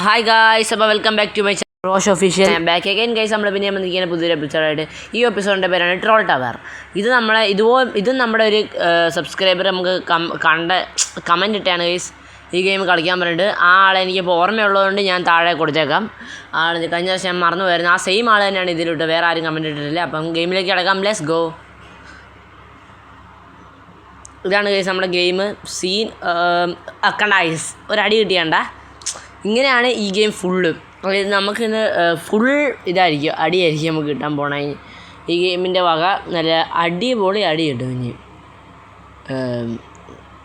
Hi guys, അപ്പോൾ welcome back to my channel Rosh official. Back again guys. നമ്മൾ പിന്നെ വന്നിരിക്കുന്ന പുതിയൊരു എപ്പിസോഡായിട്ട്. ഈ എപ്പിസോഡിൻ്റെ പേരാണ് ട്രോൾ ടവർ. ഇതും നമ്മുടെ ഒരു സബ്സ്ക്രൈബർ നമുക്ക് കമൻറ്റ് ഇട്ടാണ് ഗൈസ് ഈ ഗെയിം കളിക്കാൻ പറഞ്ഞിട്ട്. ആ ആളെ എനിക്കിപ്പോൾ ഓർമ്മയുള്ളതുകൊണ്ട് ഞാൻ താഴെ കൊടുത്തേക്കാം. ആൾ കഴിഞ്ഞ ദിവസം ഞാൻ മറന്നു വരുന്നത്. ആ സെയിം ആൾ തന്നെയാണ് ഇതിലിട്ട്, വേറെ ആരും കമൻറ്റ് ഇട്ടിട്ടില്ല. അപ്പം ഗെയിമിലേക്ക് കിടക്കാം. Let's go. ഇതാണ് ഗൈസ് നമ്മുടെ ഗെയിം സീൻ. കണ്ട ഗൈസ്, ഒരടി കിട്ടിയണ്ട. ഇങ്ങനെയാണ് ഈ ഗെയിം ഫുള്ള്. അതായത് നമുക്കിന്ന് ഫുൾ ഇതായിരിക്കും, അടിയായിരിക്കും നമുക്ക് കിട്ടാൻ പോണേ. ഈ ഗെയിമിൻ്റെ വക നല്ല അടിപൊളി അടി കിട്ടും. ഇനി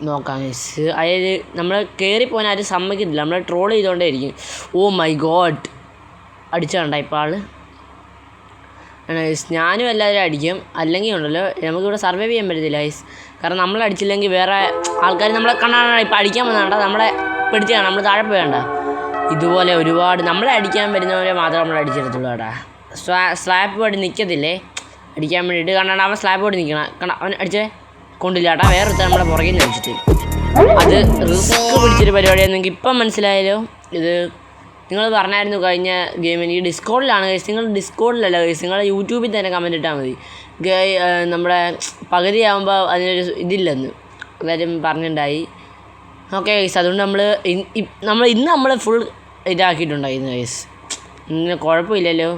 നോക്കാം ഗൈസ്. അതായത് നമ്മൾ കയറിപ്പോകാൻ ആരും സമ്മതിക്കത്തില്ല, നമ്മൾ ട്രോൾ ചെയ്തുകൊണ്ടേ ഇരിക്കും. ഓ മൈ ഗോഡ്, അടിച്ചണ്ട ഇപ്പോൾ ആൾ. ഞാനും എല്ലാവരും അടിക്കും, അല്ലെങ്കിൽ ഉണ്ടല്ലോ നമുക്കിവിടെ സർവൈവ് ചെയ്യാൻ പറ്റത്തില്ല ഗൈസ്. കാരണം നമ്മൾ അടിച്ചില്ലെങ്കിൽ വേറെ ആൾക്കാർ നമ്മളെ കണ്ടാണ് ഇപ്പോൾ അടിക്കാൻ വന്നാണ്ട, നമ്മളെ പിടിച്ചാണ് നമ്മൾ താഴെ പോയണ്ട. ഇതുപോലെ ഒരുപാട് നമ്മളെ അടിക്കാൻ വരുന്നവരെ മാത്രമേ നമ്മൾ അടിച്ചെടുത്തുള്ളൂ കേട്ടാ. സ്ലാബ് പോയിട്ട് നിൽക്കത്തില്ലേ അടിക്കാൻ വേണ്ടിയിട്ട്. കണ്ടാണ് അവൻ സ്ലാബ് പോയിട്ട് നിൽക്കണം. കാരണം അവൻ അടിച്ചേ കൊണ്ടില്ല കേട്ടാ. വേറൊരുത്ത നമ്മളെ പുറകിൽ നിന്ന് അടിച്ചിട്ട്. അത് റിസ്ക് പിടിച്ചൊരു പരിപാടിയായിരുന്നു. നിങ്ങൾക്ക് ഇപ്പം മനസ്സിലായാലോ. ഇത് നിങ്ങൾ പറഞ്ഞായിരുന്നു കഴിഞ്ഞ ഗെയിമിന്. ഈ ഡിസ്കോഡിലാണ് ഗൈസ്. നിങ്ങൾ ഡിസ്കോഡിലല്ല ഗൈസ്, നിങ്ങൾ യൂട്യൂബിൽ തന്നെ കമൻറ്റ് ഇട്ടാൽ മതി. നമ്മുടെ പകുതിയാകുമ്പോൾ അതിനൊരു ഇതില്ലെന്ന് എല്ലാവരും പറഞ്ഞിട്ടുണ്ടായി. ഓക്കെ ഗൈസ്, അതുകൊണ്ട് ഇന്ന് നമ്മൾ ഫുൾ ഇതാക്കിയിട്ടുണ്ടായിരുന്നു ഗൈസ്. ഇന്ന് കുഴപ്പമില്ലല്ലോ.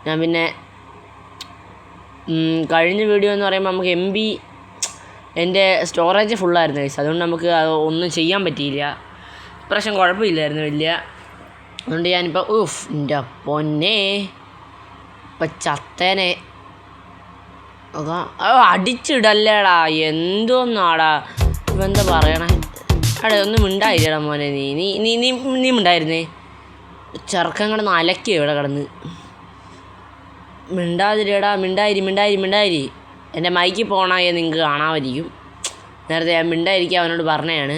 ഞാൻ പിന്നെ കഴിഞ്ഞ വീഡിയോ എന്ന് പറയുമ്പോൾ നമുക്ക് MB എൻ്റെ സ്റ്റോറേജ് ഫുള്ളായിരുന്നു ഗൈസ്. അതുകൊണ്ട് നമുക്ക് ഒന്നും ചെയ്യാൻ പറ്റിയില്ല. ഇപ്രാവശ്യം കുഴപ്പമില്ലായിരുന്നു വലിയ. അതുകൊണ്ട് ഞാനിപ്പോൾ എൻ്റെ പൊന്നെ ഇപ്പം ചത്തേനെ. അതാ അടിച്ചിടല്ലേടാ, എന്തോന്നാടാ ഇപ്പം എന്താ പറയണേ. അടെ ഒന്നും മിണ്ടായില്ലടാ മോനെ. നീ മിണ്ടായിരുന്നേ. ചെറുക്കൻ കിടന്ന് അലക്കി ഇവിടെ കിടന്ന്. മിണ്ടാതിരിടാ, മിണ്ടായിരി. എൻ്റെ മൈക്കിൽ പോകണമെങ്കിൽ നിങ്ങൾക്ക് കാണാമായിരിക്കും. നേരത്തെ ഞാൻ മിണ്ടായിരിക്കും അവനോട് പറഞ്ഞതാണ്.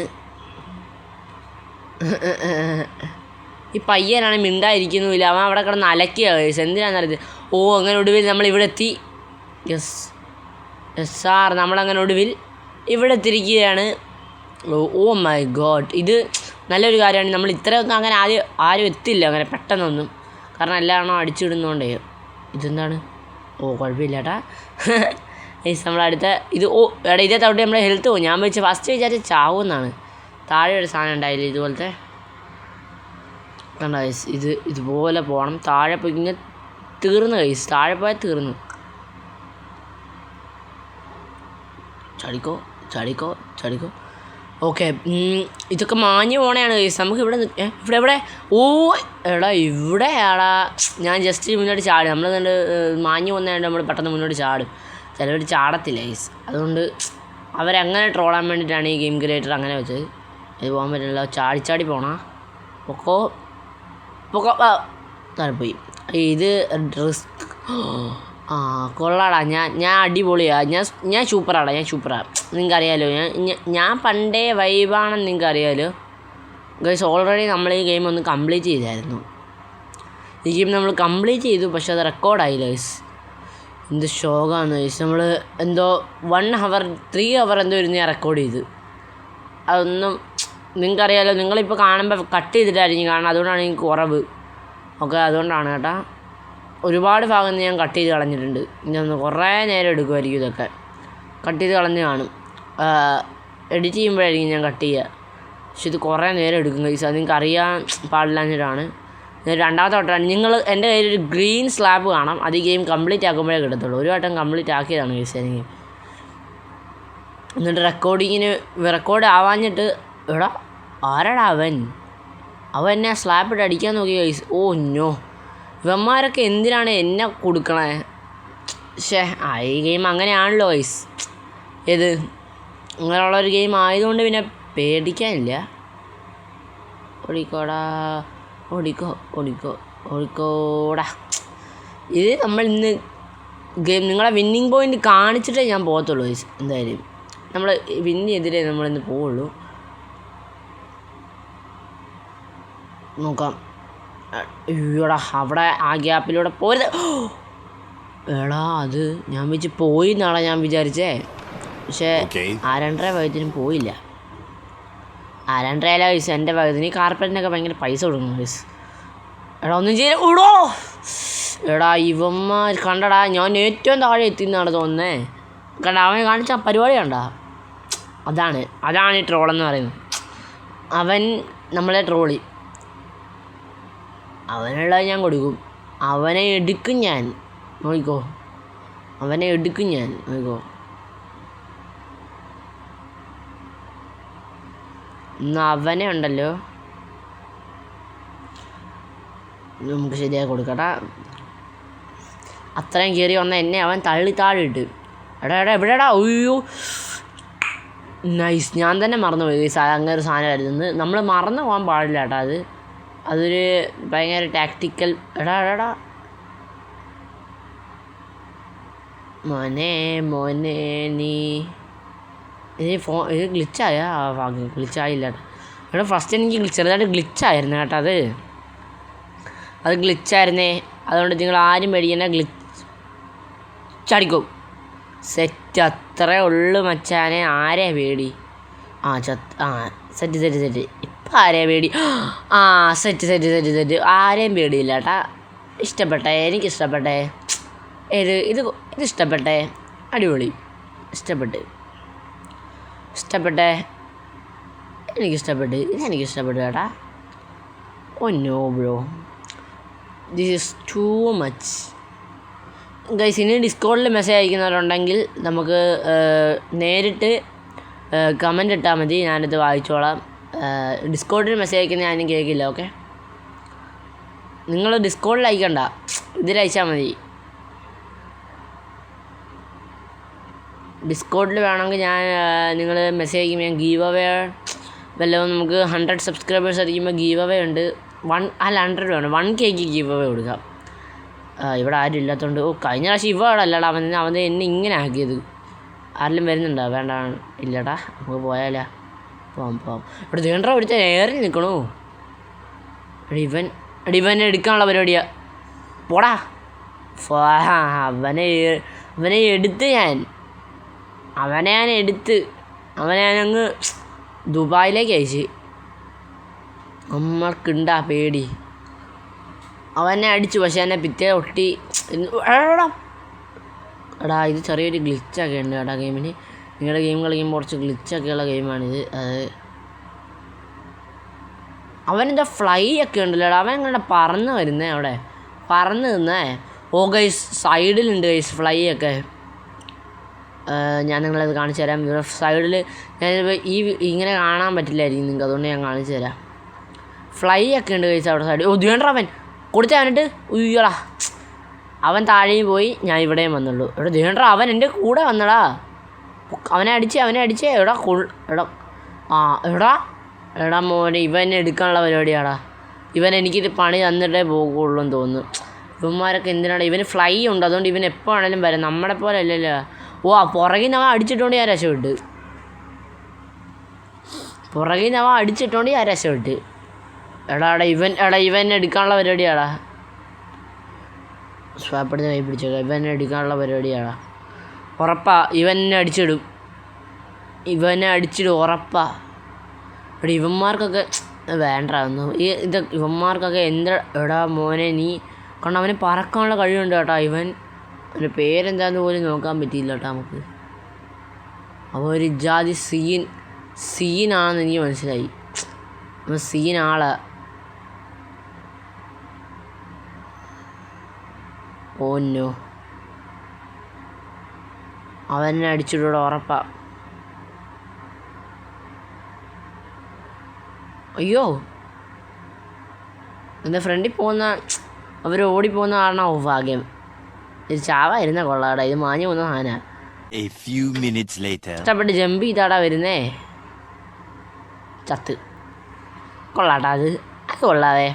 ഈ പയ്യനാണ് മിണ്ടായിരിക്കുന്നുമില്ല. അവൻ അവിടെ കിടന്ന് അലക്കിയ കേസ്. എന്തിനാണെന്നറിയത്. അങ്ങനെ ഒടുവിൽ നമ്മളിവിടെ എത്തി. യെസ് സാർ, നമ്മളങ്ങനെ ഒടുവിൽ ഇവിടെ എത്തിയിരിക്കുകയാണ്. ഓ മൈ ഗോഡ്, ഇത് നല്ലൊരു കാര്യമാണ്. നമ്മൾ ഇത്രയൊന്നും അങ്ങനെ ആരും എത്തില്ല അങ്ങനെ പെട്ടെന്നൊന്നും. കാരണം എല്ലാവരും അടിച്ചിടുന്നതുകൊണ്ടേ. ഇതെന്താണ്? കുഴപ്പമില്ല ഏട്ടാ. നമ്മളടുത്ത ഇത് എടാ, ഇതേ തവിട്ട് നമ്മുടെ ഹെൽത്ത് പോകും. ഞാൻ ഫസ്റ്റ് വിചാരിച്ച് ചാവുമെന്നാണ്. താഴെ ഒരു സാധനം ഉണ്ടായില്ല ഇതുപോലത്തെ. കണ്ട ഗൈസ്, ഇതുപോലെ പോകണം. താഴെ പോയി ഇങ്ങനെ തീർന്നു ഗൈസ്. താഴെ പോയാൽ തീർന്നു. ചടിക്കോ. ഓക്കെ, ഇതൊക്കെ മാഞ്ഞു പോണേയാണ് ഗൈസ്. നമുക്ക് ഇവിടെ എവിടെ എടാ ഇവിടെയാടാ. ഞാൻ ജസ്റ്റ് മുന്നോട്ട് ചാടും. നമ്മൾ കണ്ട് മാഞ്ഞു പോകുന്നതുകൊണ്ട് നമ്മൾ പെട്ടെന്ന് മുന്നോട്ട് ചാടും. ചിലവർ ചാടത്തില്ല ഗൈസ്. അതുകൊണ്ട് അവരങ്ങനെ ട്രോളാൻ വേണ്ടിയിട്ടാണ് ഈ ഗെയിം ക്രിയേറ്റർ അങ്ങനെ വെച്ചത്. ഇത് പോകാൻ പറ്റില്ല. ചാടി പോണാ. പൊക്കോ താഴെപ്പോയി. ഇത് റിസ്ക്. കൊള്ളാടാ. ഞാൻ അടിപൊളിയാണ്. ഞാൻ സൂപ്പറാണ്. നിങ്ങൾക്ക് അറിയാമല്ലോ. ഞാൻ പണ്ടേ വൈബാണെന്ന് നിങ്ങൾക്ക് അറിയാമല്ലോ ഗൈസ്. ഓൾറെഡി നമ്മൾ ഈ ഗെയിം ഒന്ന് കംപ്ലീറ്റ് ചെയ്തായിരുന്നു. ഈ ഗെയിം നമ്മൾ കംപ്ലീറ്റ് ചെയ്തു, പക്ഷെ അത് റെക്കോർഡായില്ല ഗൈസ്. എന്ത് ഷോക്കാണ് ഗൈസ്. നമ്മൾ എന്തോ 1 hour 3 hour എന്തോ ഇരുന്ന് ഞാൻ റെക്കോർഡ് ചെയ്തു. അതൊന്നും നിങ്ങൾക്കറിയാമല്ലോ. നിങ്ങളിപ്പോൾ കാണുമ്പോൾ കട്ട് ചെയ്തിട്ടായിരിക്കും കാണുന്നത്. അതുകൊണ്ടാണ് എനിക്ക് കുറവ്. ഓക്കെ, അതുകൊണ്ടാണ് കേട്ടോ. ഒരുപാട് ഭാഗം ഞാൻ കട്ട് ചെയ്ത് കളഞ്ഞിട്ടുണ്ട്. ഇനി കുറേ നേരം എടുക്കുമായിരിക്കും ഇതൊക്കെ. കട്ട് ചെയ്ത് കളഞ്ഞ് കാണും. എഡിറ്റ് ചെയ്യുമ്പോഴായിരിക്കും ഞാൻ കട്ട് ചെയ്യുക. പക്ഷെ ഇത് കുറേ നേരം എടുക്കും ഗൈസ്. അത് നിങ്ങൾക്ക് അറിയാൻ പാടില്ലാഞ്ഞിട്ടാണ്. രണ്ടാമത്തെ വട്ടമാണ്. നിങ്ങൾ എൻ്റെ കയ്യിലൊരു ഗ്രീൻ സ്ലാബ് കാണാം. അത് ഈ ഗെയിം കംപ്ലീറ്റ് ആക്കുമ്പോഴേ കിട്ടത്തുള്ളൂ. ഒരു വട്ടം കംപ്ലീറ്റ് ആക്കിയതാണ് ഗൈസ് എനിക്ക്. എന്നിട്ട് റെക്കോർഡ് ആവാഞ്ഞിട്ട് എടാ ആരാടാ അവൻ എന്നെ സ്ലാബിട്ട് അടിക്കാൻ നോക്കി ഗൈസ്. നോ, ഇവന്മാരൊക്കെ എന്തിനാണ് എന്നെ കൊടുക്കണേ. ഈ ഗെയിം അങ്ങനെയാണല്ലോ ഗൈസ്. ഏത് അങ്ങനെയുള്ളൊരു ഗെയിം ആയതുകൊണ്ട് പിന്നെ പേടിക്കാനില്ല. ഓടിക്കോടാ. ഇത് നമ്മൾ ഇന്ന് ഗെയിം നിങ്ങളെ വിന്നിങ് പോയിൻ്റ് കാണിച്ചിട്ടേ ഞാൻ പോകത്തുള്ളൂ ഗൈസ്. എന്തായാലും നമ്മൾ വിന്ന് ചെയ്തിട്ടേ നമ്മളിന്ന് പോവുള്ളൂ. നോക്കാം. അയ്യോടാ, അവിടെ ആ ഗ്യാപ്പിലൂടെ പോരുത്. എടാ, അത് ഞാൻ പോയി എന്നാണ് ഞാൻ വിചാരിച്ചേ. പക്ഷേ 2.5 വയസ്സിനും പോയില്ല. 2.5 വയസ്സ് എൻ്റെ ഭാഗത്തിന്. ഈ കാർപ്പറ്റിനൊക്കെ ഭയങ്കര പൈസ കൊടുക്കണം ഗൈസ്. എടാ ഒന്നും ചെയ്യ ഓടോ. എടാ ഇവന്മാർ കണ്ടടാ, ഞാൻ ഏറ്റവും താഴെ എത്തിയെന്നാണ് തോന്നുന്നത്. കണ്ട അവൻ കാണിച്ച പരിപാടി കണ്ട. അതാണ് ഈ ട്രോളെന്ന് പറയുന്നത്. അവൻ നമ്മളെ ട്രോളി. അവനുള്ളത് ഞാൻ കൊടുക്കും. അവനെ എടുക്കും ഞാൻ, നോക്കിക്കോ. ഇന്ന് അവനെ ഉണ്ടല്ലോ നമുക്ക് ശരിയായി കൊടുക്കട്ടാ. അത്രയും കയറി വന്ന എന്നെ അവൻ താഴെ. എടാ എവിടെടാ? അയ്യോ നൈസ്. ഞാൻ തന്നെ മറന്നുപോയി അങ്ങനെ ഒരു സാധനമായിരുന്നു. നമ്മൾ മറന്നു പോകാൻ പാടില്ല കേട്ടോ. അതൊരു ഭയങ്കര ടാക്ടിക്കൽ. എടാ മോനെ നീ ഇത് ഗ്ലിച്ചായ? ഗ്ലിച്ചായില്ല കേട്ടോ. എടാ ഫസ്റ്റ് എനിക്ക് ചെറുതായിട്ട് ഗ്ലിച്ചായിരുന്നു കേട്ടോ. അത് ഗ്ലിച്ചായിരുന്നേ. അതുകൊണ്ട് നിങ്ങൾ ആരും പേടിക്കണ്ട, ഗ്ലിച്ചടിക്കും. സെറ്റ്. അത്രേ ഉള്ളു മച്ചാനെ. ആരെയാ പേടി? സെറ്റ്. ഇപ്പം ആരെയാ പേടി? സെറ്റ്. ആരെയും പേടിയില്ല കേട്ടാ. എനിക്കിഷ്ടപ്പെട്ടെ. ഇത് ഇഷ്ടപ്പെട്ടെ. അടിപൊളി. ഇഷ്ടപ്പെട്ടെ. ഇതെനിക്കിഷ്ടപ്പെട്ടു കേട്ടാ. Oh no bro, this is too much guys. ഇനി ഡിസ്കോഡിൽ മെസ്സേജ് അയക്കുന്നവരുണ്ടെങ്കിൽ നമുക്ക് നേരിട്ട് കമൻ്റ് ഇട്ടാൽ മതി, ഞാനിത് വായിച്ചോളാം. ഡിസ്കോഡിൽ മെസ്സേജ് അയക്കുന്ന ഞാനും കേൾക്കില്ല. ഓക്കെ, നിങ്ങൾ ഡിസ്കോഡിൽ അയക്കണ്ട, ഇതിലയച്ചാൽ മതി. ഡിസ്കോഡിൽ വേണമെങ്കിൽ നിങ്ങൾ മെസ്സേജ് അയക്കുമ്പോൾ ഞാൻ ഗീവ് അവേ വല്ലതും, നമുക്ക് 100 സബ്സ്ക്രൈബേഴ്സ് അടിക്കുമ്പോൾ ഗീവ് അവേ ഉണ്ട്. 100 വേണം, 1K ഗീവ് അവേ കൊടുക്കാം. ഇവിടെ ആരും ഇല്ലാത്തതുകൊണ്ട്. കഴിഞ്ഞ പ്രാവശ്യം ഇവിടെ അല്ലടാ അവൻ എന്നെ ഇങ്ങനെ ആക്കിയത്. ആരെങ്കിലും വരുന്നുണ്ടോ? വേണ്ട, ഇല്ലടാ, നമുക്ക് പോയാലോ? പോവാം. ഇവിടെ ദേണ്ട ഒരുത്ത ഏറി നിൽക്കണു. ഇവൻ എടുക്കാനുള്ള പരിപാടിയാ. പോടാ. അവനെ എടുത്ത് ഞാനങ്ങ് ദുബായിലേക്ക് അയച്ച്. നമ്മൾക്കുണ്ടാ പേടി. അവനെ അടിച്ചു, പക്ഷെ എന്നെ പിറ്റേ ഒട്ടി. എടാ ഇത് ചെറിയൊരു ഗ്ലിച്ചൊക്കെ ഉണ്ട് കേട്ടോ ഗെയിമിന്. നിങ്ങളുടെ ഗെയിം കളിക്കുമ്പോൾ കുറച്ച് ഗ്ലിച്ചൊക്കെയുള്ള ഗെയിമാണിത്. അവനെന്താ ഫ്ലൈ ഒക്കെ ഉണ്ടല്ലോ. അവൻ ഇങ്ങനെ പറന്ന് വരുന്നേ, അവിടെ പറന്ന് നിന്നേ. ഓ ഗൈസ്, സൈഡിലുണ്ട് ഗൈസ് ഫ്ലൈ ഒക്കെ. ഞാൻ നിങ്ങളത് കാണിച്ചു തരാം. ഇവിടെ സൈഡിൽ ഞാനിപ്പോൾ ഇങ്ങനെ കാണാൻ പറ്റില്ലായിരിക്കും നിങ്ങൾക്ക്, അതുകൊണ്ട് ഞാൻ കാണിച്ചു തരാം. ഫ്ലൈ ഒക്കെ ഉണ്ട് കഴിച്ചാൽ അവിടെ സൈഡ്. ഓ ദ്വേണ്ട അവൻ കൊടുത്തവനിട്ട് ഉയ്യടാ. അവൻ താഴെയും പോയി, ഞാൻ ഇവിടെയും വന്നുള്ളൂ. എടാ ദ്വേണ്ട അവൻ എൻ്റെ കൂടെ വന്നടാ. അവനെ അടിച്ച് എടാ മോനെ, ഇവനെ എടുക്കാനുള്ള പരിപാടിയാടാ. എനിക്കിത് പണി തന്നിട്ടേ പോകുള്ളൂ എന്ന് തോന്നുന്നു. ഇവന്മാരൊക്കെ എന്തിനാണ്? ഇവന് ഫ്ലൈ ഉണ്ട്, അതുകൊണ്ട് ഇവൻ എപ്പോൾ ആണെങ്കിലും വരാം. നമ്മളെ പോലെ അല്ലല്ലോ. ഓ പുറകിൽ നിന്ന് അവൻ അടിച്ചിട്ടുകൊണ്ട് ഞാൻ രക്ഷപ്പെട്ട്. എടാ ഇവൻ എടുക്കാനുള്ള പരിപാടിയാടാ. സ്വാപ്പെടുന്ന കൈ പിടിച്ചേക്കാം. ഇവനെ എടുക്കാനുള്ള പരിപാടിയാടാ. ഉറപ്പാ ഇവനെ അടിച്ചിടും ഉറപ്പാ. എടാ ഇവന്മാർക്കൊക്കെ വേണ്ട ഒന്നും ഇവന്മാർക്കൊക്കെ എടാ മോനെ നീ കാരണം അവന് പറക്കാനുള്ള കഴിവുണ്ട് കേട്ടോ. അവൻ്റെ പേരെന്താന്ന് പോലും നോക്കാൻ പറ്റിയില്ല കേട്ടോ നമുക്ക്. അവൻ ഒരു ജാതി സീനാണെന്ന് എനിക്ക് മനസ്സിലായി. അവൻ സീനാളാ. ഓന്നോ അവനെ അടിച്ചിട്ടൂടെ ഉറപ്പാ. അയ്യോ എൻ്റെ ഫ്രണ്ടിൽ അവർ ഓടിപ്പോകുന്ന കാരണം ഭാഗ്യം. ഇത് ചാവായിരുന്ന കൊള്ളാടാ. ഇത് മാഞ്ഞു പോകുന്ന സാധന. ഇഷ്ടപ്പെട്ട് ജമ്പ് ചെയ്താടാ വരുന്നേ. ചത്ത് കൊള്ളാട്ടാ. അത് കൊള്ളാതെ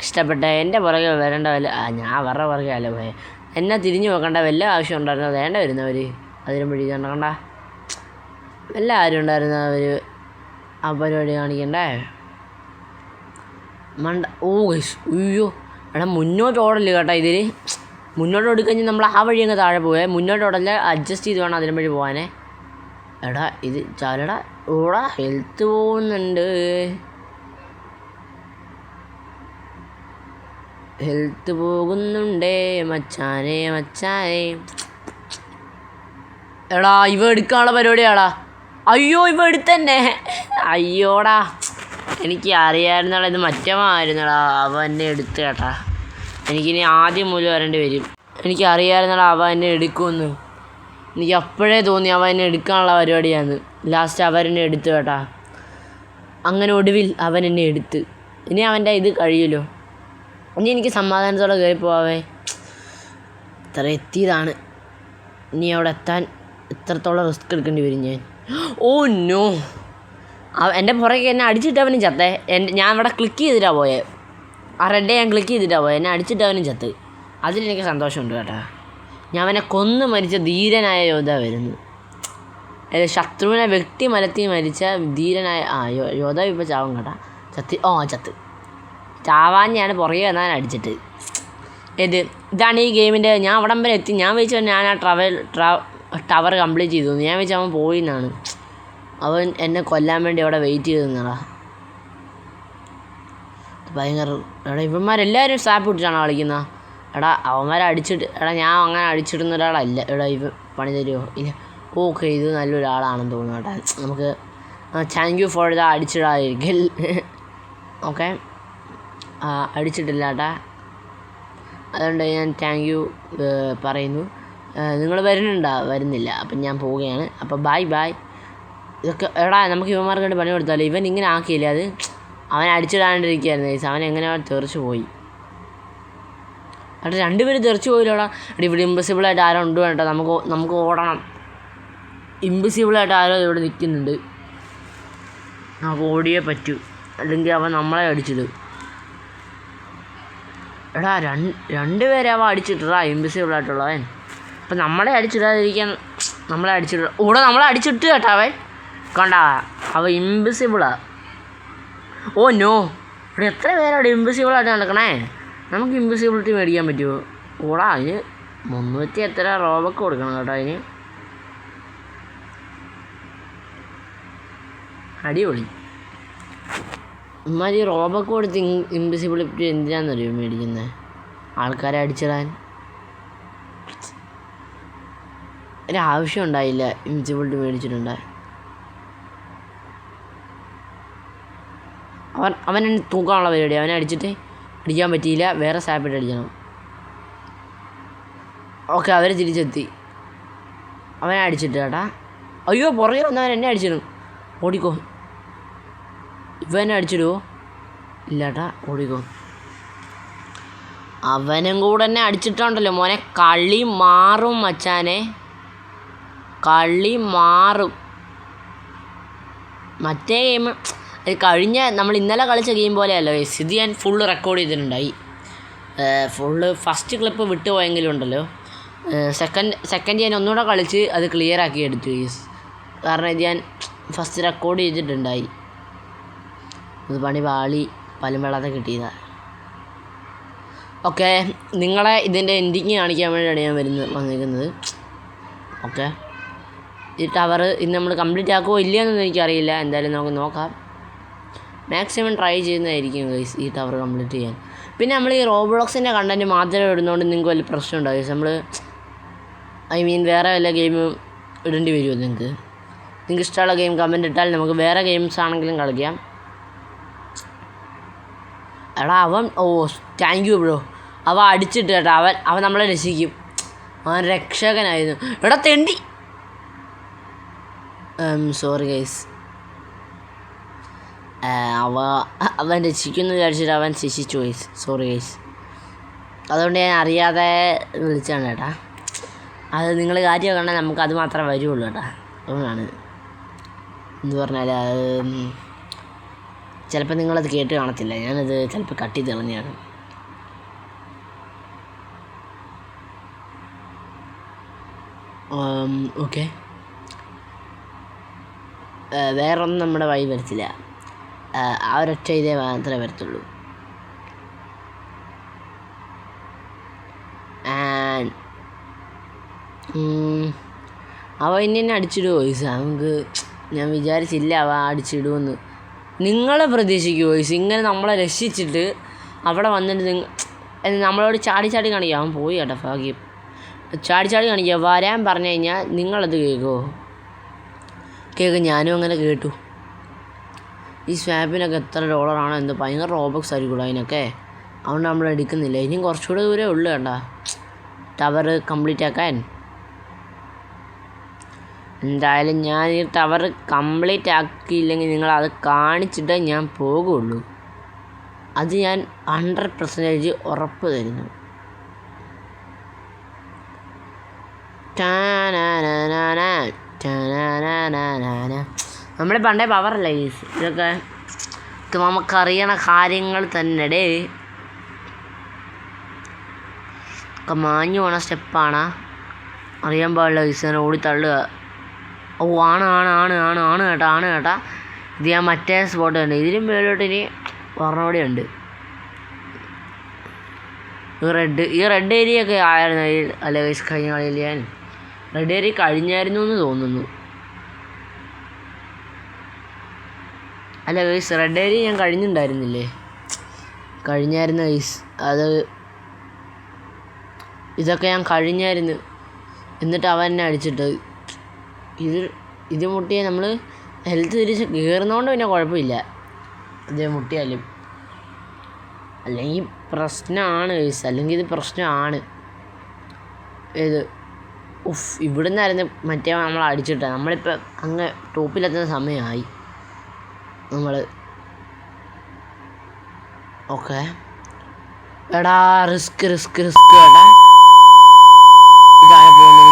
ഇഷ്ടപ്പെട്ട എൻ്റെ പുറകെ വരേണ്ട വല്ല. ഞാൻ അവരുടെ പുറകെ അല്ല പോയെ. എന്നെ തിരിഞ്ഞു നോക്കണ്ട വല്ല ആവശ്യം ഉണ്ടായിരുന്നോ? വേണ്ട വരുന്നവർ അതിനും വഴി കണ്ട വല്ല ആരും ഉണ്ടായിരുന്നവർ ആ പരിപാടി കാണിക്കണ്ടേ മണ്ട. ഓ അയ്യോ എടാ മുന്നോട്ട് ഓടല്ലേ കേട്ടോ. ഇതിൽ മുന്നോട്ട് ഓടിക്കഴിഞ്ഞാൽ നമ്മൾ ആ വഴി അങ്ങ് താഴെ പോവേ. മുന്നോട്ട് ഓടല്ല, അഡ്ജസ്റ്റ് ചെയ്ത് വേണം അതിനും വഴി പോകാനേ. എടാ ഇത് ചാലടാ. ഓടാ ഹെൽത്ത് പോകുന്നുണ്ട്. ഹെൽത്ത് പോകുന്നുണ്ടേ മച്ചാനെ മച്ചാനെ. എടാ ഇവ എടുക്കാനുള്ള പരിപാടിയാടാ. അയ്യോ ഇവ എടുത്തന്നെ. അയ്യോടാ എനിക്ക് അറിയാമായിരുന്നടാ ഇത് മറ്റമായിരുന്നടാ. അവ എന്നെ എടുത്ത് കേട്ടാ. എനിക്കിനി ആദ്യം മുതൽ വരേണ്ടി വരും. എനിക്കറിയാമായിരുന്നടാ അവ എന്നെ എടുക്കുമെന്ന്. എനിക്ക് അപ്പോഴേ തോന്നി അവ എന്നെ എടുക്കാനുള്ള പരിപാടിയാണ്. ലാസ്റ്റ് അവരെന്നെ എടുത്തു കേട്ടാ. അങ്ങനെ ഒടുവിൽ അവൻ എന്നെ എടുത്ത്. ഇനി അവൻ്റെ ഇത് കഴിയുമല്ലോ. ഇനി എനിക്ക് സമാധാനത്തോടെ കയറി പോവാവേ. ഇത്ര എത്തിയതാണ്. ഇനി അവിടെ എത്താൻ എത്രത്തോളം റിസ്ക് എടുക്കേണ്ടി വരും ഞാൻ. ഓ നോ, എൻ്റെ പുറകെ എന്നെ അടിച്ചിട്ട് അവനും ചത്തേ. ഞാൻ ഇവിടെ ക്ലിക്ക് ചെയ്തിട്ടാണ് പോയത്. ആ റെഡേ ഞാൻ ക്ലിക്ക് ചെയ്തിട്ടാണ് പോയത്. എന്നെ അടിച്ചിട്ട് അവനും ചത്ത്. അതിലെനിക്ക് സന്തോഷമുണ്ട് കേട്ടോ. ഞാൻ അവനെ കൊന്ന് മരിച്ച ധീരനായ യോദ്ധാവായിരുന്നു. ശത്രുവിനെ വ്യക്തി മലത്തി മരിച്ച ധീരനായ യോദ്ധാവ് ഇപ്പോൾ ചാവും കേട്ടാ. ചത്ത് ചാവാഞ്ഞാണ് പുറകെ വന്നാൽ അടിച്ചിട്ട്. ഇതാണ് ഈ ഗെയിമിൻ്റെ. ഞാൻ അവിടം വരെ എത്തി. ഞാൻ വെച്ചാൽ ഞാൻ ആ ടവർ കംപ്ലീറ്റ് ചെയ്തു. ഞാൻ വെച്ചാൽ അവൻ പോയി എന്നാണ്. അവൻ എന്നെ കൊല്ലാൻ വേണ്ടി അവിടെ വെയിറ്റ് ചെയ്ത് നിന്നടാ. ഭയങ്കര എടാ ഇവന്മാരെല്ലാവരും സാപ്പ് ഇട്ടിട്ടാണ് കളിക്കുന്നത്. എടാ അവന്മാരെ അടിച്ചിട്ട് ഞാൻ അങ്ങനെ അടിച്ചിടുന്ന ഒരാളല്ല. എടാ ഇവ പണി തരുമോ? ഇല്ല. ഓക്കെ ഇത് നല്ലൊരാളാണെന്ന് തോന്നുന്നു കേട്ടോ. നമുക്ക് താങ്ക് യു ഫോർ ദ അടിച്ചിടാതിരിക്കൽ. ഓക്കെ അടിച്ചിട്ടില്ല കേട്ടാ. അതുകൊണ്ട് ഞാൻ താങ്ക് യു പറയുന്നു. നിങ്ങൾ വരുന്നില്ല. അപ്പം ഞാൻ പോവുകയാണ്. അപ്പോൾ ബൈ. ഇതൊക്കെ എടാ നമുക്ക് ഇവന്മാർക്ക് വേണ്ടി പണി കൊടുത്താലോ. ഇവൻ ഇങ്ങനെ ആക്കിയില്ലേ. അത് അവൻ അടിച്ചിടാണ്ടിരിക്കുകയായിരുന്നു. അവൻ എങ്ങനെ തെറിച്ച് പോയി. അവിടെ രണ്ടുപേരും തെറിച്ച് പോയില്ലോടാ. ഇവിടെ ഇമ്പിസിബിളായിട്ട് ആരോ ഉണ്ട് വേണ്ട. നമുക്ക് ഓടണം. ഇമ്പിസിബിളായിട്ട് ആരോ ഇവിടെ നിൽക്കുന്നുണ്ട്. നമുക്ക് ഓടിയേ പറ്റൂ, അല്ലെങ്കിൽ അവൻ നമ്മളെ അടിച്ചിടും. എടാ രണ്ടുപേരെ അവൻ അടിച്ചിട്ടാ ഇമ്പിസിബിളായിട്ടുള്ളവൻ. അപ്പം നമ്മളെ അടിച്ചിടാതിരിക്കാൻ നമ്മളെ അടിച്ചിട്ട് കേട്ടാ അവൻ. കണ്ടാ അവൻ ഇമ്പിസിബിളാ. ഓ നോ, ഇവിടെ എത്ര പേരവിടെ ഇമ്പിസിബിളായിട്ട് നടക്കണേ. നമുക്ക് ഇമ്പിസിബിലിറ്റി മേടിക്കാൻ പറ്റുമോ? ഓടാ അതിന് 300 എത്ര റോബൊക്കെ കൊടുക്കണം കേട്ടോ. അതിന് അടിപൊളി. ഇമ്മാതിരി റോബൊക്കെ കൊടുത്ത് ഇമ്പിസിബിലിറ്റി എന്തിനാണെന്നറിയോ മേടിക്കുന്നത്? ആൾക്കാരെ അടിച്ചിടാൻ. ഒരാവശ്യം ഉണ്ടായില്ല ഇമ്പിസിബിലിറ്റി മേടിച്ചിട്ടുണ്ടായി. അവനെ തൂക്കാനുള്ള പരിപാടി. അവനെ അടിക്കാൻ പറ്റിയില്ല. വേറെ സാപ്പിട്ട് അടിക്കണം. ഓക്കെ അവർ തിരിച്ചെത്തി. അവനെ അടിച്ചിട്ട് കേട്ടാ. അയ്യോ പുറകെ വന്നവൻ എന്നെ അടിച്ചിടും. ഓടിക്കോ. ഇവനെ അടിച്ചിടുവോ? ഇല്ല കേട്ടാ, ഓടിക്കോ. അവനും കൂടെ എന്നെ അടിച്ചിട്ടുണ്ടല്ലോ മോനെ. കളി മാറും മച്ചാനെ, കളി മാറും. മറ്റേ ഗെയിം കഴിഞ്ഞ നമ്മൾ ഇന്നലെ കളിച്ച ഗെയിം പോലെയല്ലോ. ഇത് ഞാൻ ഫുള്ള് റെക്കോർഡ് ചെയ്തിട്ടുണ്ടായി. ഫസ്റ്റ് ക്ലിപ്പ് വിട്ടു പോയെങ്കിലും ഉണ്ടല്ലോ. സെക്കൻഡ് ഞാൻ ഒന്നുകൂടെ കളിച്ച് അത് ക്ലിയർ ആക്കി എടുത്തു. കാരണം ഇത് ഞാൻ ഫസ്റ്റ് റെക്കോർഡ് ചെയ്തിട്ടുണ്ടായി. ഇത് പണി പാളി പലുമ്പെള്ളാതെ കിട്ടിയതാണ്. ഓക്കെ, നിങ്ങളെ ഇതിൻ്റെ എൻഡിങ് കാണിക്കാൻ വേണ്ടിയാണ് ഞാൻ വന്നിരിക്കുന്നത്. ഓക്കെ, ഈ ടവർ ഇന്ന് നമ്മൾ കംപ്ലീറ്റ് ആക്കുമോ ഇല്ലയെന്നൊന്നും എനിക്കറിയില്ല. എന്തായാലും നമുക്ക് നോക്കാം. മാക്സിമം ട്രൈ ചെയ്യുന്നതായിരിക്കും ഗൈസ് ഈ ടവർ കംപ്ലീറ്റ് ചെയ്യാൻ. പിന്നെ നമ്മൾ ഈ റോബ്ലോക്സിൻ്റെ കണ്ടൻറ്റ് മാത്രമേ ഇടുന്നതുകൊണ്ട് നിങ്ങൾക്ക് വലിയ പ്രശ്നം ഉണ്ടാവും ഗൈസ്. നമ്മൾ വേറെ വല്ല ഗെയിമും ഇടേണ്ടി വരുമോ നിങ്ങൾക്ക് ഇഷ്ടമുള്ള ഗെയിം കമൻറ്റ് ഇട്ടാൽ നമുക്ക് വേറെ ഗെയിംസ് ആണെങ്കിലും കളിക്കാം. എടാ അവൻ താങ്ക് യു ബ്രോ. അവൻ അടിച്ചിട്ട് കേട്ടോ. അവൻ നമ്മളെ രക്ഷിക്കും. അവൻ രക്ഷകനായിരുന്നു. എടാ തെണ്ടി. Sorry guys. അവൻ രക്ഷിക്കുന്നു വിചാരിച്ചിട്ട് അവൻ ശിക്ഷിച്ചു ഗൈസ്. Sorry guys. അതുകൊണ്ട് ഞാൻ അറിയാതെ വിളിച്ചാണ് കേട്ടാ. അത് നിങ്ങൾ കാര്യം കണ്ടാൽ നമുക്ക് അത് മാത്രമേ വരുള്ളൂ കേട്ടാ. അതുകൊണ്ടാണ് എന്ത് പറഞ്ഞാൽ ചിലപ്പോൾ നിങ്ങളത് കേട്ട് കാണത്തില്ല. ഞാനത് ചിലപ്പോൾ കട്ട് ചെയ്ത് കളഞ്ഞാണ്. ഓക്കെ, വേറൊന്നും നമ്മുടെ വഴി വരത്തില്ല. ആ ഒരൊറ്റ ഇതേ മാത്രമേ വരത്തുള്ളൂ. അവ ഇന്നെ അടിച്ചിടുമോ വോയിസ്? നമുക്ക് ഞാൻ വിചാരിച്ചില്ല അവ അടിച്ചിടുമെന്ന്. നിങ്ങളെ പ്രതീക്ഷിക്കുമോ വോയിസ്? ഇങ്ങനെ നമ്മളെ രക്ഷിച്ചിട്ട് അവിടെ വന്നിട്ട് നമ്മളോട് ചാടി ചാടി കാണിക്കുക. അവൻ പോയി കേട്ടോ ഭാഗ്യം. ചാടി ചാടി കാണിക്കുക. വരാൻ പറഞ്ഞു കഴിഞ്ഞാൽ നിങ്ങളത് കേൾക്കുമോ? കേൾക്കും. ഞാനും അങ്ങനെ കേട്ടു. ഈ സ്വാപ്പിനൊക്കെ എത്ര ഡോളറാണോ എന്തോ ഭയങ്കര റോബക്സ് ആയിരിക്കുള്ളൂ അതിനൊക്കെ. അതുകൊണ്ട് നമ്മൾ എടുക്കുന്നില്ല. ഇനിയും കുറച്ചുകൂടെ ദൂരേ ഉള്ളു കേട്ടോ ടവർ കംപ്ലീറ്റ് ആക്കാൻ. എന്തായാലും ഞാൻ ഈ ടവർ കംപ്ലീറ്റ് ആക്കിയില്ലെങ്കിൽ നിങ്ങളത് കാണിച്ചിട്ടേ ഞാൻ പോകുള്ളൂ. അത് ഞാൻ 100% ഉറപ്പ് തരുന്നു. നമ്മൾ പണ്ടേ പവറല്ലേ ഇതൊക്കെ നമുക്കറിയണ കാര്യങ്ങൾ തന്നെ. ഒക്കെ മാഞ്ഞു പോണ സ്റ്റെപ്പാണ്. അറിയാൻ പാടില്ല ഈസിനെ ഓടി തള്ളുക. ഓ ആണ് കേട്ടാ. ഇത് ഞാൻ മറ്റേ സ്പോട്ട് ഉണ്ട്. ഇതിലും മേലോട്ട് ഇനി ഒരെണ്ണോടെ ഉണ്ട്. ഈ റെഡ് ഏരിയ ഒക്കെ ആയിരുന്നു അല്ല കഴിഞ്ഞ കളിയിൽ. ഞാൻ റെഡ് ഏരിയ കഴിഞ്ഞായിരുന്നു എന്ന് തോന്നുന്നു. അല്ല ഗൈസ് റെഡ് ഏരിയ ഞാൻ കഴിഞ്ഞിട്ടുണ്ടായിരുന്നില്ലേ? കഴിഞ്ഞായിരുന്നു ഗൈസ്. അത് ഇതൊക്കെ ഞാൻ കഴിഞ്ഞായിരുന്നു. എന്നിട്ട് അവൻ എന്നെ അടിച്ചിട്ട് ഇത് മുട്ടിയാൽ നമ്മൾ ഹെൽത്ത് തിരിച്ച് കയറുന്നതുകൊണ്ട് പിന്നെ കുഴപ്പമില്ല. ഇത് മുട്ടിയാലും അല്ലെങ്കിൽ പ്രശ്നമാണ് ഗൈസ്. അല്ലെങ്കിൽ ഇത് പ്രശ്നമാണ്. ഇത് ഇവിടെ നിന്നായിരുന്നു മറ്റേ നമ്മൾ അടിച്ചിട്ട്. നമ്മളിപ്പോൾ അങ്ങ് ടോപ്പിലെത്തുന്ന സമയമായി. നമ്മൾ ഓക്കെ എടാ റിസ്ക് കേട്ടാ. ഇതാണ് പോകുന്നത്.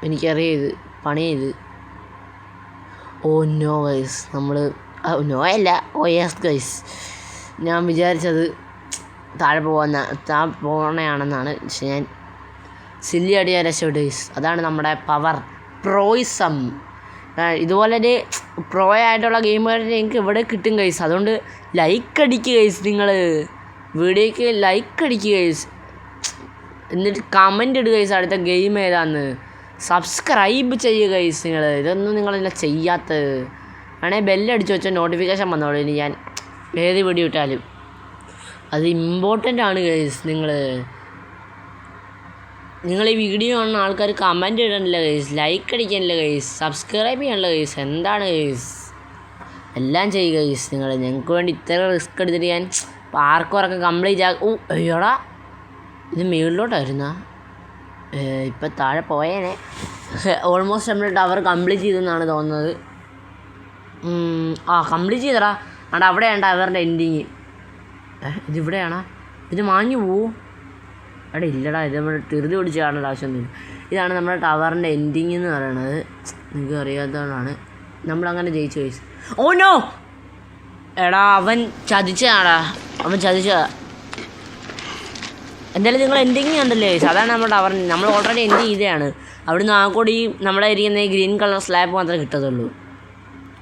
എനിക്കറിയാം ഇത് പണി ചെയ്ത്. Oh no guys. നമ്മൾ നോ അല്ല യെസ് ഗൈസ്. ഞാൻ വിചാരിച്ചത് താഴെ പോകണയാണെന്നാണ്. പക്ഷെ ഞാൻ സില്ലി അടിയാൻ രക്ഷപ്പെട്ടു ഗൈസ്. അതാണ് നമ്മുടെ പവർ പ്രോയിസം. ഇതുപോലൊരു പ്രോ ആയിട്ടുള്ള ഗെയിമുകാരെ എനിക്ക് ഇവിടെ കിട്ടും ഗൈസ്. അതുകൊണ്ട് ലൈക്ക് അടിക്കുക ഗൈസ്. നിങ്ങൾ വീഡിയോയ്ക്ക് ലൈക്ക് അടിക്കുക ഗൈസ്. എന്നിട്ട് കമൻ്റ് ഇടുക ഗൈസ് അടുത്ത ഗെയിം ഏതാന്ന്. സബ്സ്ക്രൈബ് ചെയ്യുക ഗൈസ്. ഇതൊന്നും നിങ്ങളെല്ലാം ചെയ്യാത്തത്. വേണേൽ ബെല്ലടിച്ച് വെച്ചാൽ നോട്ടിഫിക്കേഷൻ വന്നോളൂ. ഇനി ഞാൻ ഏത് വീഡിയോ ഇട്ടാലും അത് ഇമ്പോർട്ടൻ്റ് ആണ് ഗൈസ്. നിങ്ങൾ ഈ വീഡിയോ കാണുന്ന ആൾക്കാർ കമൻറ്റ് ഇടണില്ല ഗൈസ്, ലൈക്ക് അടിക്കാനില്ല ഗൈസ്, സബ്സ്ക്രൈബ് ചെയ്യാനില്ല ഗൈസ്. എന്താണ് ഗൈസ്? എല്ലാം ചെയ്യുക ഗൈസ്. ഞങ്ങൾക്ക് വേണ്ടി ഇത്ര റിസ്ക് എടുത്തിട്ട് ഞാൻ പാർക്കോറൊക്കെ കംപ്ലീറ്റ് ഓ അയ്യോടാ ഇത് മുകളിലോട്ടായിരുന്നാ. ഇപ്പം താഴെ പോയേനെ. ഓൾമോസ്റ്റ് നമ്മൾ ടവർ കംപ്ലീറ്റ് ചെയ്തെന്നാണ് തോന്നുന്നത്. കംപ്ലീറ്റ് ചെയ്തടാ. അവിടെയാണ് ടവറിൻ്റെ എൻഡിങ്. ഇതിവിടെയാണോ? ഇത് മാഞ്ഞു പോവും. അവിടെ ഇല്ലടാ. ഇത് നമ്മൾ തിരുതി പിടിച്ച് കാണേണ്ട ആവശ്യമൊന്നുമില്ല. ഇതാണ് നമ്മുടെ ടവറിൻ്റെ എൻഡിങ് എന്ന് പറയുന്നത്. നിങ്ങൾക്ക് അറിയാത്തതുകൊണ്ടാണ് നമ്മളങ്ങനെ ജയിച്ചു ഗൈസ്. ഓ നോ എടാ അവൻ ചതിച്ചതാടാ. എന്തായാലും നിങ്ങൾ എൻഡിങ് കണ്ടല്ലേ ഗൈസ്. അതാണ് നമ്മുടെ ടവർ. നമ്മൾ ഓൾറെഡി എൻഡ് ചെയ്തതാണ്. അവിടുന്ന് ആകോടി നമ്മളെ ഇരിക്കുന്ന ഈ ഗ്രീൻ കളർ സ്ലാബ് മാത്രമേ കിട്ടത്തുള്ളൂ.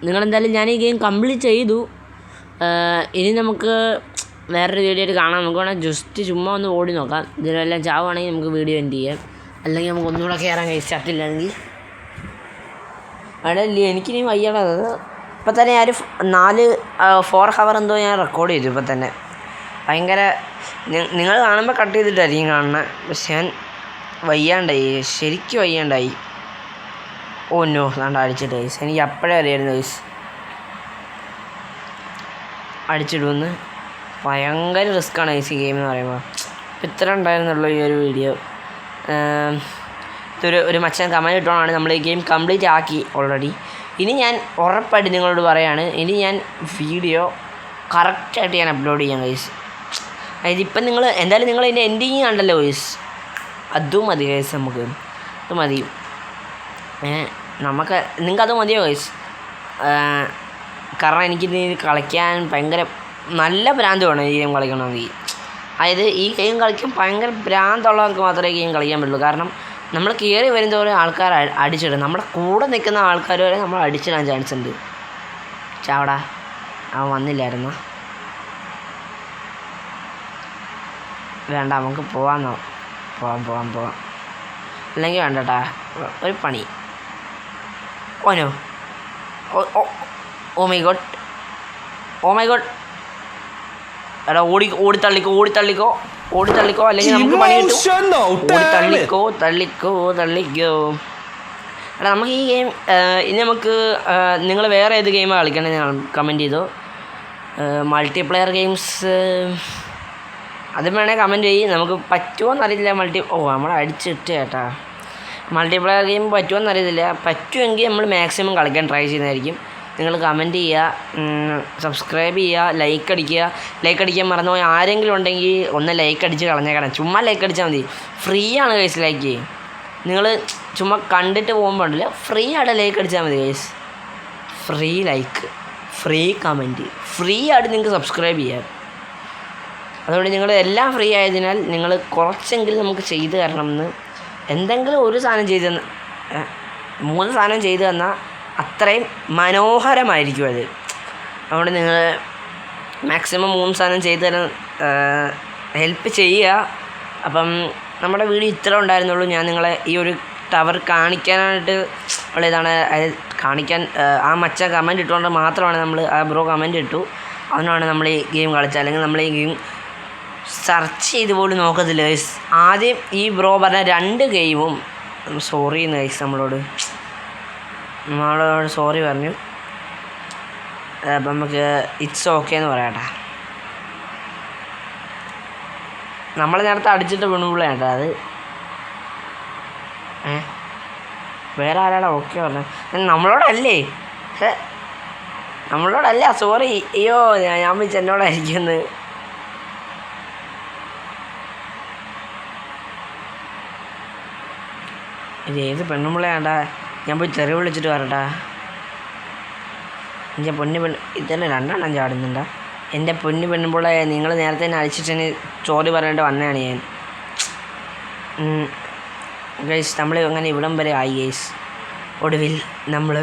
നിങ്ങളെന്തായാലും ഞാൻ ഈ ഗെയിം കംപ്ലീറ്റ് ചെയ്തു. ഇനി നമുക്ക് വേറൊരു വീഡിയോ ആയിട്ട് കാണാം. നമുക്ക് വേണമെങ്കിൽ ജസ്റ്റ് ചുമ്മാ ഒന്ന് ഓടി നോക്കാം. ഇതിലെല്ലാം ചാവുകയാണെങ്കിൽ നമുക്ക് വീഡിയോ എൻഡ് ചെയ്യാം. അല്ലെങ്കിൽ നമുക്ക് ഒന്നുകൂടെ കയറാൻ കഴിച്ചിട്ടില്ലെങ്കിൽ അവിടെ എനിക്കിനി വയ്യണത്. ഇപ്പം തന്നെ ഞാൻ 4 ഹവർ എന്തോ ഞാൻ റെക്കോർഡ് ചെയ്തു. ഇപ്പം തന്നെ ഭയങ്കര നിങ്ങൾ കാണുമ്പോൾ കട്ട് ചെയ്തിട്ടായിരിക്കും കാണുന്നത്. പക്ഷെ ഞാൻ വയ്യാണ്ടായി, ശരിക്കും വയ്യാണ്ടായി. ഓ നോ അതാണ്ട് അടിച്ചിട്ട് ഗൈസ്. എനിക്ക് അപ്പോഴേ അറിയായിരുന്നു ഗൈസ് അടിച്ചിടുമെന്ന്. ഭയങ്കര റിസ്ക്കാണ് ഗൈസ് ഈ ഗെയിം എന്ന് പറയുമ്പോൾ. ഇത്ര ഉണ്ടായിരുന്നുള്ളൂ ഈ ഒരു വീഡിയോ. ഒരു മച്ചാൻ കമൻറ്റ് ഇട്ടോളാണ് നമ്മൾ ഈ ഗെയിം കംപ്ലീറ്റ് ആക്കി ഓൾറെഡി. ഇനി ഞാൻ ഉറപ്പായിട്ട് നിങ്ങളോട് പറയാണ്, ഇനി ഞാൻ വീഡിയോ കറക്റ്റായിട്ട് ഞാൻ അപ്ലോഡ് ചെയ്യാം ഗൈസ്. അതായത് ഇപ്പം എന്തായാലും നിങ്ങൾ ഇതിൻ്റെ എൻഡിങ് കണ്ടല്ലോ ഗൈസ്. അതും മതി ഗൈസ്. നമുക്ക് അത് മതി. നിങ്ങൾക്കത് മതിയോ ഗൈസ്? കാരണം എനിക്കിത് കളിക്കാൻ ഭയങ്കര നല്ല ഭ്രാന്ത് വേണം ഈ ഗെയിം കളിക്കണമെങ്കിൽ. അതായത് ഈ ഗെയിം കളിക്കാൻ ഭയങ്കര ഭ്രാന്തുള്ളവർക്ക് മാത്രമേ ഗെയിം കളിക്കാൻ പറ്റുള്ളൂ. കാരണം നമ്മൾ കയറി വരുന്നതോടെ ആൾക്കാർ അടിച്ചിടും. നമ്മുടെ കൂടെ നിൽക്കുന്ന ആൾക്കാർ വരെ നമ്മൾ അടിച്ചിടാൻ ചാൻസ് ഉണ്ട്. ചാവടാ അവൻ വന്നില്ലായിരുന്നു. വേണ്ട നമുക്ക് പോവാം. അല്ലെങ്കിൽ വേണ്ടട്ടാ ഒരു പണി. ഓനോ ഓ മൈ ഗോഡ് എടാ ഓടിത്തള്ളിക്കോ അല്ലെങ്കിൽ നമുക്ക് പണി കിട്ടും. തള്ളിക്കോ. എടാ നമുക്ക് ഈ ഗെയിം ഇനി നമുക്ക് നിങ്ങൾ വേറെ ഏത് ഗെയിമാണ് കളിക്കണമെന്ന് ഞാൻ കമൻറ്റ് ചെയ്തു. മൾട്ടിപ്ലെയർ ഗെയിംസ് അതും വേണേൽ കമൻറ്റ് ചെയ്യും. നമുക്ക് പറ്റുമോയെന്നറിയില്ല നമ്മൾ അടിച്ചിട്ട് കേട്ടാ. മൾട്ടിപ്ലെയർ ഗെയിം പറ്റുമോയെന്നറിയത്തില്ല. പറ്റുമെങ്കിൽ നമ്മൾ മാക്സിമം കളിക്കാൻ ട്രൈ ചെയ്യുന്നതായിരിക്കും. നിങ്ങൾ കമൻറ്റ് ചെയ്യുക, സബ്സ്ക്രൈബ് ചെയ്യുക, ലൈക്ക് അടിക്കാൻ മറന്നുപോയി ആരെങ്കിലും ഉണ്ടെങ്കിൽ ഒന്ന് ലൈക്ക് അടിച്ച് കളഞ്ഞേക്കണം. ചുമ്മാ ലൈക്ക് അടിച്ചാൽ മതി. ഫ്രീ ആണ് ഗൈസ് ലൈക്ക്. നിങ്ങൾ ചുമ്മാ കണ്ടിട്ട് പോകുമ്പോൾ ഉണ്ടല്ലോ, ഫ്രീ ആയിട്ട് ലൈക്ക് അടിച്ചാൽ മതി guys. Free like, free comment, free ആയിട്ട് നിങ്ങൾക്ക് സബ്സ്ക്രൈബ് ചെയ്യാം. അതുകൊണ്ട് നിങ്ങൾ എല്ലാം ഫ്രീ ആയതിനാൽ നിങ്ങൾ കുറച്ചെങ്കിലും നമുക്ക് ചെയ്തു തരണമെന്ന്. എന്തെങ്കിലും ഒരു സാധനം ചെയ്ത് 3 സാധനം ചെയ്തു തന്നാൽ അത്രയും മനോഹരമായിരിക്കും അത്. അതുകൊണ്ട് നിങ്ങൾ മാക്സിമം 3 സാധനം ചെയ്തു തരാൻ ഹെൽപ്പ് ചെയ്യുക. അപ്പം നമ്മുടെ വീഡിയോ ഇത്ര ഉണ്ടായിരുന്നുള്ളൂ. ഞാൻ നിങ്ങളെ ഈ ഒരു ടവർ കാണിക്കാനായിട്ട് ഉള്ളതാണ് കാണിക്കാൻ. ആ മച്ചാൻ കമൻറ്റ് ഇട്ടുകൊണ്ട് മാത്രമാണ് നമ്മൾ ആ ബ്രോ കമൻറ്റ് ഇട്ടു. അതിനാണ് നമ്മൾ ഈ ഗെയിം കളിച്ചത്. അല്ലെങ്കിൽ നമ്മൾ ഈ ഗെയിം സെർച്ച് ചെയ്ത് പോലും നോക്കത്തില്ല ഗൈസ്. ആദ്യം ഈ ബ്രോ പറഞ്ഞ 2 ഗെയിമും സോറി ഗൈസ്, നമ്മളോട് സോറി പറഞ്ഞു. അപ്പം നമുക്ക് ഇറ്റ്സ് ഓക്കെ എന്ന് പറയാട്ടാ. നമ്മൾ നേരത്തെ അടിച്ചിട്ട് വീണുമ്പോഴേ കേട്ടോ അത്. വേറെ ആരാടാ ഓക്കെ പറഞ്ഞത്? നമ്മളോടല്ല സോറി. അയ്യോ ഞാൻ വെച്ച് എന്നോടായിരിക്കുമെന്ന്. ഇത് ഏത് പെണ്ണുമ്പിള്ളയാണ്ടാ? ഞാൻ പോയി തെറി വിളിച്ചിട്ട് വരട്ടാ. എൻ്റെ ഇതന്നെ 2 എണ്ണം ചാടുന്നുണ്ടാ. എൻ്റെ പെണ്ണുമ്പിള്ള, നിങ്ങൾ നേരത്തെ തന്നെ അടിച്ചിട്ട് ചോറി പറഞ്ഞിട്ട് വന്നതാണ് ഞാൻ. ഗൈസ് നമ്മൾ അങ്ങനെ ഇവിടം വരെ ആയി ഗൈസ്. ഒടുവിൽ നമ്മൾ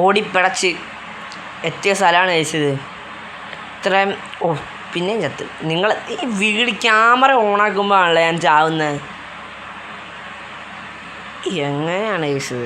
ഓടിപ്പിടച്ച് എത്തിയ സ്ഥലമാണ് ഗൈസ്. ഇത്രയും പിന്നെയും ചത്ത്. നിങ്ങൾ ഈ ക്യാമറ ഓണാക്കുമ്പോൾ ആണല്ലോ ഞാൻ ചാവുന്നത്. എങ്ങനെയാണ് ഗൈസ്?